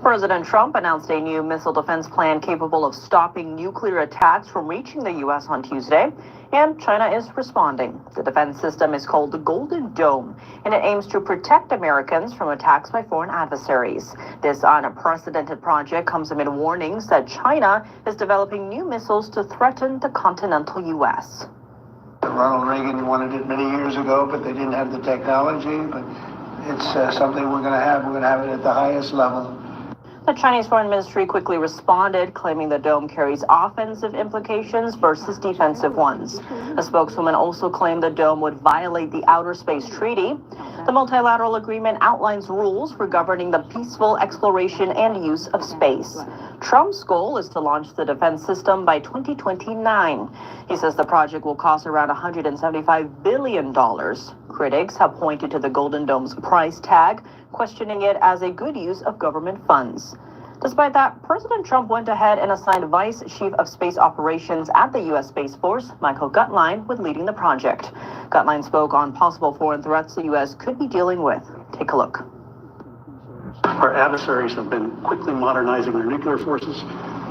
President Trump announced a new missile defense plan capable of stopping nuclear attacks from reaching the U.S. on Tuesday, and China is responding. The defense system is called the Golden Dome, and it aims to protect Americans from attacks by foreign adversaries. This unprecedented project comes amid warnings that China is developing new missiles to threaten the continental U.S. Ronald Reagan wanted it many years ago, but they didn't have the technology. But it's something we're going to have. We're going to have it at the highest level. The Chinese Foreign Ministry quickly responded, claiming the dome carries offensive implications versus defensive ones. A spokeswoman also claimed the dome would violate the Outer Space Treaty. The multilateral agreement outlines rules for governing the peaceful exploration and use of space. Trump's goal is to launch the defense system by 2029. He says the project will cost around $175 billion. Critics have pointed to the Golden Dome's price tag, questioning it as a good use of government funds. Despite that, President Trump went ahead and assigned Vice Chief of Space Operations at the U.S. Space Force, Michael Gutlein, with leading the project. Gutlein spoke on possible foreign threats the U.S. could be dealing with. Take a look. Our adversaries have been quickly modernizing their nuclear forces,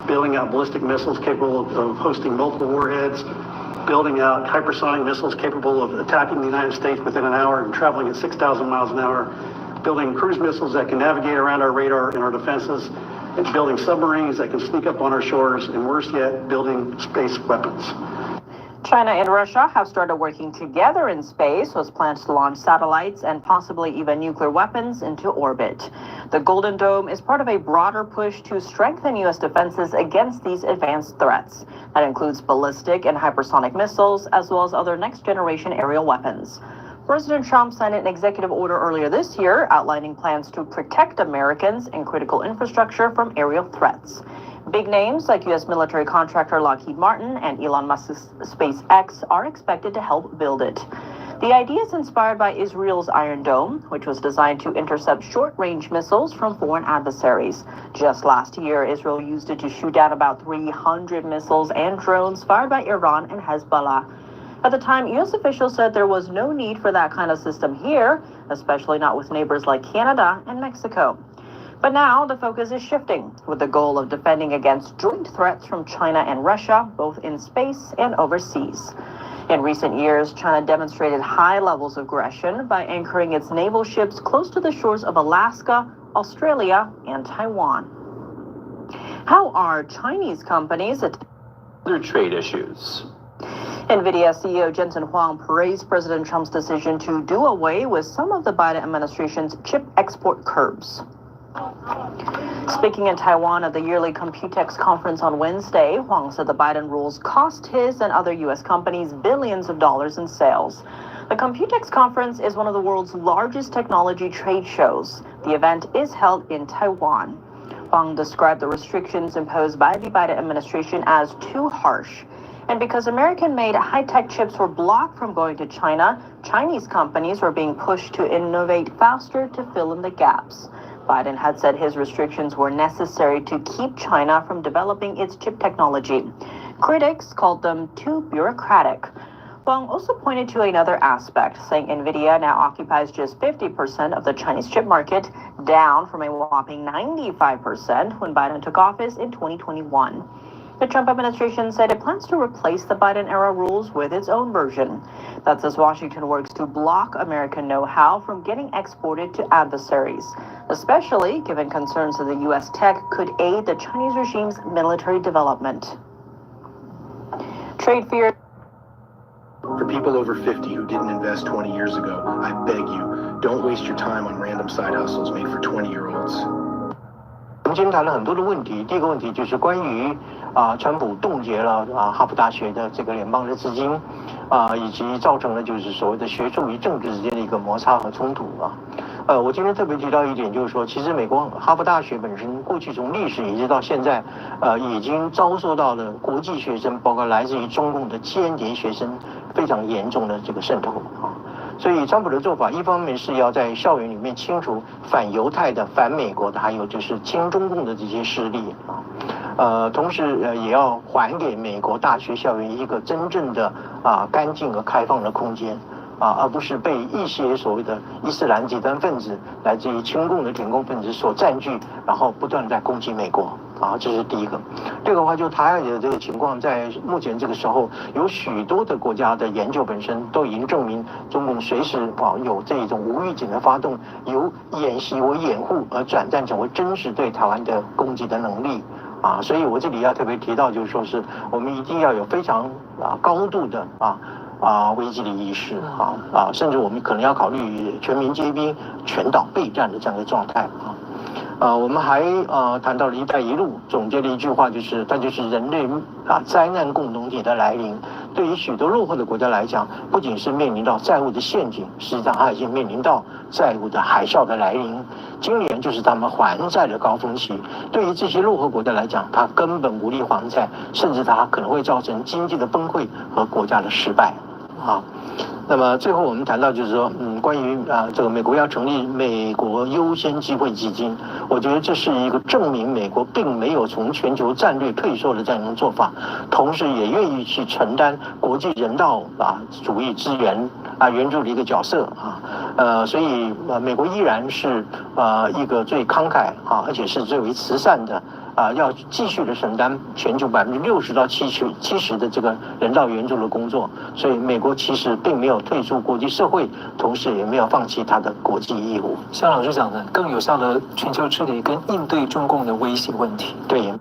building out ballistic missiles capable of hosting multiple warheads, building out hypersonic missiles capable of attacking the United States within an hour and traveling at 6,000 miles an hour, building cruise missiles that can navigate around our radar and our defenses, and building submarines that can sneak up on our shores, and worse yet, building space weapons. China and Russia have started working together in space with plans to launch satellites and possibly even nuclear weapons into orbit. The Golden Dome is part of a broader push to strengthen U.S. defenses against these advanced threats. That includes ballistic and hypersonic missiles, as well as other next-generation aerial weapons. President Trump signed an executive order earlier this year outlining plans to protect Americans and critical infrastructure from aerial threats. Big names like U.S. military contractor Lockheed Martin and Elon Musk's SpaceX are expected to help build it. The idea is inspired by Israel's Iron Dome, which was designed to intercept short-range missiles from foreign adversaries. Just last year, Israel used it to shoot down about 300 missiles and drones fired by Iran and Hezbollah. At the time, U.S. officials said there was no need for that kind of system here, especially not with neighbors like Canada and Mexico. But now the focus is shifting, with the goal of defending against joint threats from China and Russia, both in space and overseas. In recent years, China demonstrated high levels of aggression by anchoring its naval ships close to the shores of Alaska, Australia, and Taiwan. How are Chinese companies other trade issues? NVIDIA CEO Jensen Huang praised President Trump's decision to do away with some of the Biden administration's chip export curbs. Speaking in Taiwan at the yearly Computex conference on Wednesday, Huang said the Biden rules cost his and other U.S. companies billions of dollars in sales. The Computex conference is one of the world's largest technology trade shows. The event is held in Taiwan. Huang described the restrictions imposed by the Biden administration as too harsh. And because American-made high-tech chips were blocked from going to China, Chinese companies were being pushed to innovate faster to fill in the gaps. Biden had said his restrictions were necessary to keep China from developing its chip technology. Critics called them too bureaucratic. Huang also pointed to another aspect, saying NVIDIA now occupies just 50% of the Chinese chip market, down from a whopping 95% when Biden took office in 2021. The Trump administration said it plans to replace the Biden-era rules with its own version. That's as Washington works to block American know-how from getting exported to adversaries, especially given concerns that the U.S. tech could aid the Chinese regime's military development. Trade fear. For people over 50 who didn't invest 20 years ago, I beg you, don't waste your time on random side hustles made for 20-year-olds. 我们今天谈了很多的问题，第一个问题就是关于川普冻结了哈佛大学的这个联邦的资金，以及造成了就是所谓的学术与政治之间的一个摩擦和冲突我今天特别提到一点，就是说，其实美国哈佛大学本身过去从历史一直到现在，已经遭受到了国际学生，包括来自于中共的间谍学生非常严重的这个渗透所以川普的做法，一方面是要在校园里面清除反犹太的、反美国的，还有就是亲中共的这些势力同时也要还给美国大学校园一个真正的干净和开放的空间。而不是被一些所谓的伊斯兰极端分子，来自于亲共的舔共分子所占据，然后不断在攻击美国。这是第一个。第二个话，就台海的这个情况，在目前这个时候，有许多的国家的研究本身都已经证明，中共随时有这种无预警的发动，由演习为掩护而转战成为真实对台湾的攻击的能力。所以我这里要特别提到，就是说是我们一定要有非常高度的危机的意识甚至我们可能要考虑全民皆兵、全岛备战的这样的状态我们还谈到了"一带一路"，总结了一句话，它就是人类灾难共同体的来临。对于许多落后的国家来讲，不仅是面临到债务的陷阱，实际上它已经面临到债务的海啸的来临。今年就是他们还债的高峰期。对于这些落后国家来讲，它根本无力还债，甚至它可能会造成经济的崩溃和国家的失败。那么最后我们谈到就是说，关于这个美国要成立美国优先机会基金，我觉得这是一个证明美国并没有从全球战略退缩的这样一种做法，同时也愿意去承担国际人道主义支援援助的一个角色所以美国依然是一个最慷慨而且是最为慈善的。要继续的承担全球60%到70%的这个人道援助的工作，所以美国其实并没有退出国际社会，同时也没有放弃它的国际义务。像老师讲的，更有效的全球治理跟应对中共的威胁问题。对。